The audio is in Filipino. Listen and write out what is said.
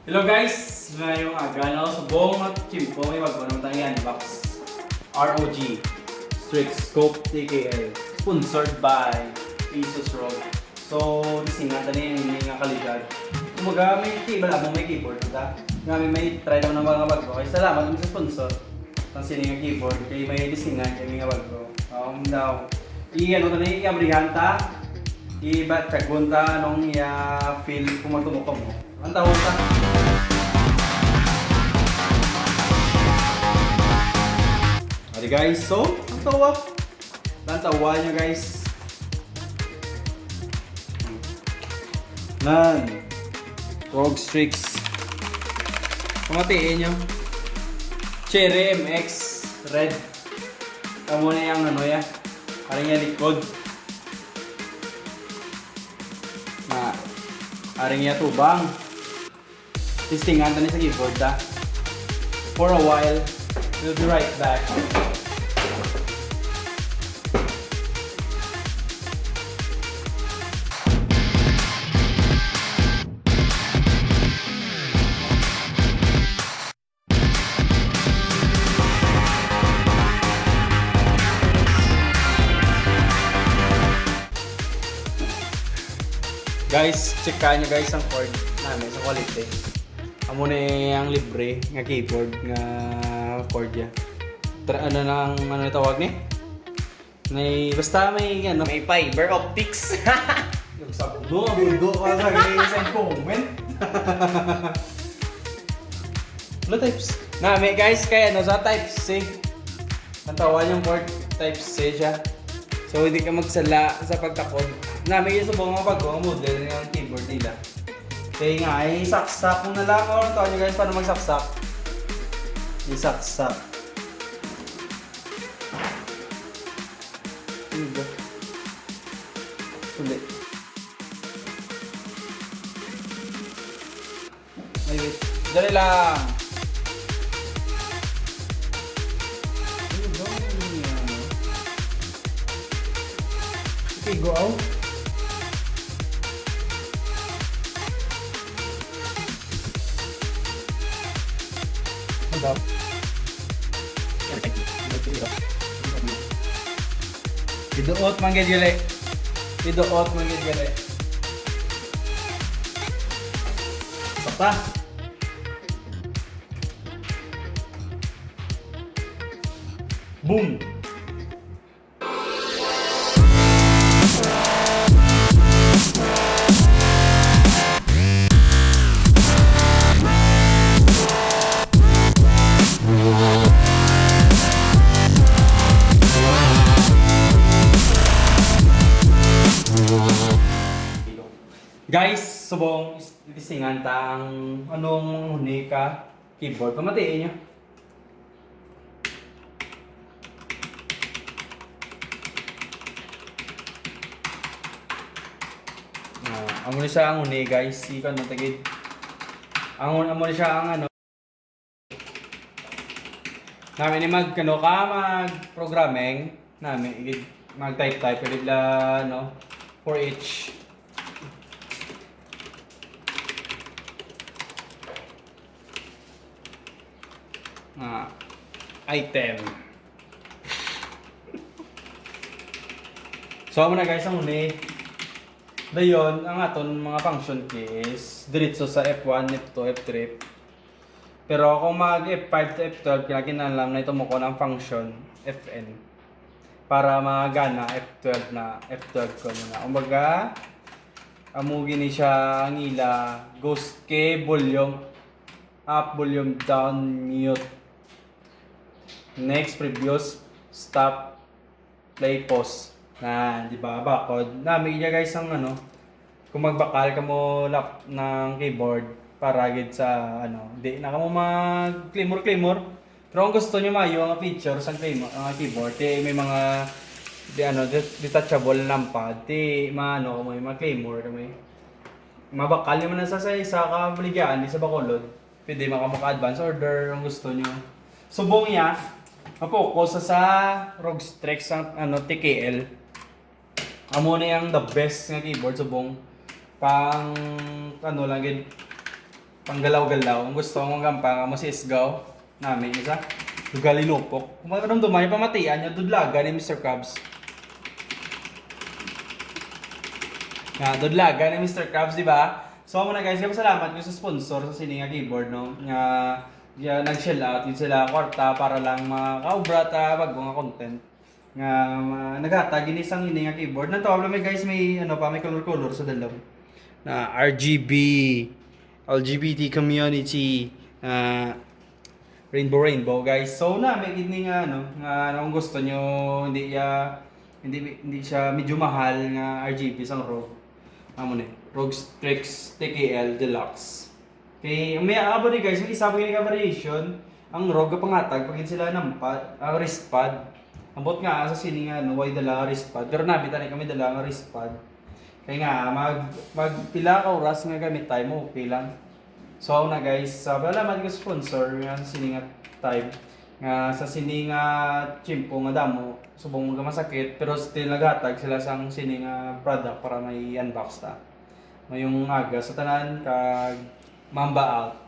Hello guys! Ngayong aga na subong at chimpo may magpunong tayo yan box ROG Strict Scope TKL sponsored by Asus ROG. So, disingat na yung nga kalidad. Kumaga may keyboard na may try naman ng mga bago. Kaya salamat sa sponsor ng sining keyboard kaya may disingat yung mga bago. Daw i-ano na i-abrihan ta i-checkbon ta nung feel kung magtumukom mo. Ang tawag ta? Alright guys, so ang tawa nyo guys. ROG Strix. Pamatiin nyo. Cherry MX Red. Tamo na yung ano ya. Parang yung likod. Aring ya tubang. Testingan tani sa keyboard ta. For a while, we'll be right back. Guys, check nyo guys ang cord namin sa quality. Amo na ang libre nga keyboard nga cord ya. Ano tawag ni? Basta may ano, May fiber optics. yung sabdo ka sa comment. Ano types? May guys kaya ano sa type C. Ang tawag yung cord type C siya. So hindi ka magsala sa pagtakod. May yung subong mga bago ang model ng keyboard nila. Kaya nga ay saksak mo na lang. Ano tawag nyo guys paano magsaksak? Isaksak. Diba? Sulit. Wait. Dali lang. Okay, go out. Iduot manggid gali. Iduot manggid gali. Sakta. Boom. Guys, subong isingan ta ang anong huni ka keyboard. Pamatiin nyo. Amo ni siya ang huni guys. Ikan mo tagid. Amo ni siya ang ano. Namin ni mag programming namin mag-type ulit la no for each item. So amo na guys ang huni. Dayon ang aton mga function keys diretso sa F1, F2, F3. Pero kung mag F5 to F12 kinakinalam na ito mo ko ng function Fn para magana F12 na F12 ko muna. Kumbaga amugi ni siya ang ila ghost key volume up, volume down, mute. Next, previous, stop, play, pause. Di ba? Bakod. May iya guys ang ano, kung magbakal ka mo lap ng keyboard para gid sa ano, di na ka mo mag-claymore. Pero kung gusto niyo mayo ang features ang claymore, ang keyboard, may mga detachable numpad, maano mo yung claymore may mabakal naman na sa ka baligyan di sa bakulod. Pwede maka-advance order kung gusto niyo. Subong ya mapokus sa ROG Strix ang ano TKL. Amo na yung the best nga keyboard subong pang ano lang gid panggalaw-galaw. Kung gusto mong gampang mo si Isgaw namin isa. Lugalinupok. Kung maramdaman yung pamatian niya, dudlaga ni Mr. Krabs. Nga, dudlaga ni Mr. Krabs, di ba? So muna guys, salamat ko sa sponsor sa Sininga Keyboard, no? Nga, nag-shell out yun sila kwarta para lang makaubra ta bago nga content. Nga, naghatag isang Sininga Keyboard. Nanto, may guys, may ano pa, may color-color sa dalaw. Na RGB, LGBT community, rainbow guys. So na may kidney nga ano, nga kung gusto nyo hindi siya medyo mahal nga RGB sang ROG. Amo ni, ROG Strix TKL Deluxe. Okay, may abo ni guys, may isa pa ka variation. Ang ROG pangatag pag sila nampad, wrist pad. Ambot nga sa sini nga no, why dala wrist pad. Pero nabitan kami dala nga wrist pad. Kaya nga, pila ka oras nga gamit tayo mo, okay lang. So na guys, salamat ko sponsor nga sa Sininga Time. Nga sa Sininga Chimpo nga damo, subong mga masakit, pero still naghatag sila sang Sininga product para may unbox ta. Mayong aga sa tanan kag Mamba out.